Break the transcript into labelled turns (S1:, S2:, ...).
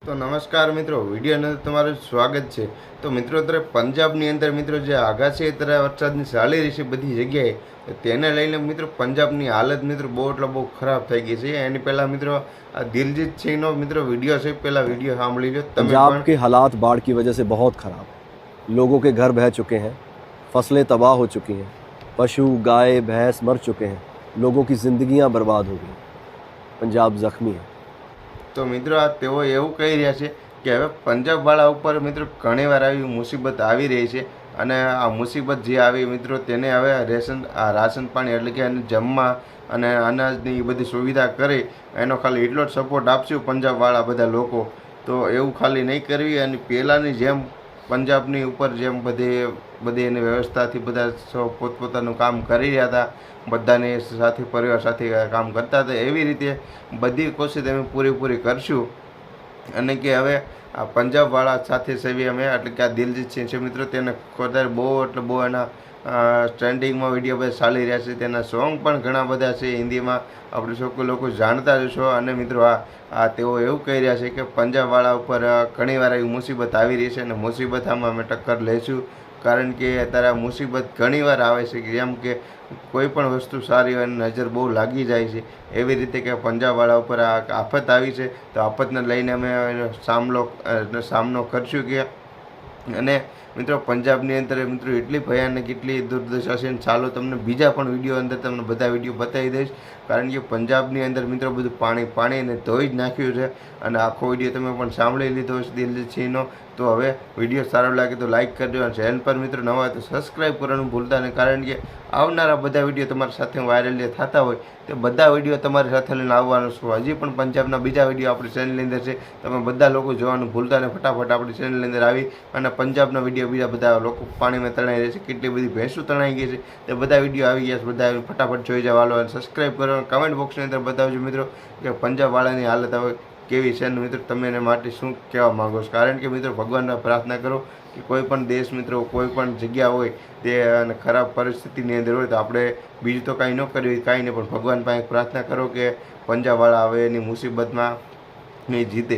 S1: તો નમસ્કાર મિત્રો, વિડીયોની અંદર તમારું સ્વાગત છે। તો મિત્રો અત્યારે પંજાબની અંદર મિત્રો જે આગાશી અત્યારે વરસાદની ચાલી રહી છે બધી જગ્યાએ, તો તેને લઈને મિત્રો પંજાબની હાલત મિત્રો બહુ એટલે બહુ ખરાબ થઈ ગઈ છે। એની પહેલાં મિત્રો આ દિલજીત સિંહનો મિત્રો વિડીયો છે, પહેલાં વિડીયો સાંભળી લો તમે।
S2: पंजाब के हालात बाढ़ की वजह से बहुत ख़राब है। लोगों के घर बह चुके हैं, फसलें तबाह हो चुकी हैं, पशु गाय भैंस मर चुके हैं, लोगों की ज़िंदगियां बर्बाद हो गई। पंजाब ज़ख्मी है।
S1: તો મિત્રો આ તેઓ એવું કહી રહ્યા છે કે હવે પંજાબવાળા ઉપર મિત્રો ઘણીવાર આવી મુસીબત આવી રહી છે, અને આ મુસીબત જે આવી મિત્રો તેને હવે રાશન પાણી એટલે કે જમવા અને અનાજની એ બધી સુવિધા કરે એનો ખાલી એટલો જ સપોર્ટ આપશું પંજાબવાળા બધા લોકો। તો એવું ખાલી નહીં કરવી, અને પહેલાંની જેમ પંજાબની ઉપર જેમ બધી એની વ્યવસ્થાથી બધા સૌ પોતપોતાનું કામ કરી રહ્યા હતા, બધાને સાથે પરિવાર સાથે કામ કરતા હતા, એવી રીતે બધી કોશિશ અમે પૂરેપૂરી કરશું। અને કે હવે આ પંજાબવાળા સાથે સેવી અમે એટલે કે આ દિલજીત સિંહ છે મિત્રો, તેને અત્યારે બહુ એટલે બહુ એના ટ્રેન્ડિંગમાં વિડીયો બધા ચાલી રહ્યા છે, તેના સોંગ પણ ઘણા બધા છે હિન્દીમાં, આપણે સૌ લોકો જાણતા જ છો। અને મિત્રો આ તેઓ એવું કહી રહ્યા છે કે પંજાબવાળા ઉપર ઘણીવાર એવી મુસીબત આવી રહી છે, અને મુસીબત આમાં અમે ટક્કર લઈશું, કારણ કે અત્યારે મુસીબત ઘણીવાર આવે છે કે જેમ કે કોઈ પણ વસ્તુ સારી હોય નજર બહુ લાગી જાય છે, એવી રીતે કે પંજાબવાળા ઉપર આ આફત આવી છે। તો આફતને લઈને અમે સામનો કરશું કે, અને મિત્રો પંજાબની અંદર મિત્રો એટલી ભયાનક એટલી દુર્દશા છે, ચાલો તમને બીજા પણ વિડીયો અંદર તમને બધા વિડીયો બતાવી દઈશ, કારણ કે પંજાબની અંદર મિત્રો બધું પાણીને ધોઈ જ નાખ્યું છે। અને આખો વિડીયો તમે પણ સાંભળી લીધો છે દિલજીત સિંહનો। તો હવે વિડીયો સારો લાગે તો લાઇક કરજો, અને ચેનલ પર મિત્રો નવા હોય તો સબસ્ક્રાઈબ કરવાનું ભૂલતા નહીં, કારણ કે આવનારા બધા વિડીયો તમારી સાથે વાયરલ થતા હોય તે બધા વિડીયો તમારી સાથે લઈને આવવાનો છું। હજી પણ પંજાબના બીજા વિડીયો આપણી ચેનલની અંદર છે, તમે બધા લોકો જોવાનું ભૂલતા નહીં, ફટાફટ આપણી ચેનલની અંદર આવી અને પંજાબના વિડીયો બીજા બધા લોકો પાણીમાં તણાઈ રહે છે, કેટલી બધી ભેંસો તણાઈ ગઈ છે, તે બધા વિડીયો આવી ગયા છે, બધા ફટાફટ જોઈ જવાનો અને સબસ્ક્રાઈબ કરો, કમેન્ટ બોક્સની અંદર બતાવજો મિત્રો કે પંજાબવાળાની હાલત હવે કેવી છે, અને મિત્રો તમે એને માટે શું કહેવા માગો છો। કારણ કે મિત્રો ભગવાનને પ્રાર્થના કરો કે કોઈ પણ દેશ મિત્રો કોઈ પણ જગ્યા હોય તે ખરાબ પરિસ્થિતિની અંદર હોય તો આપણે બીજું તો કાંઈ ન કરવી કાંઈ નહીં, પણ ભગવાન પાસે પ્રાર્થના કરો કે પંજાબવાળા હવે એની મુસીબતમાં નહીં જીતે।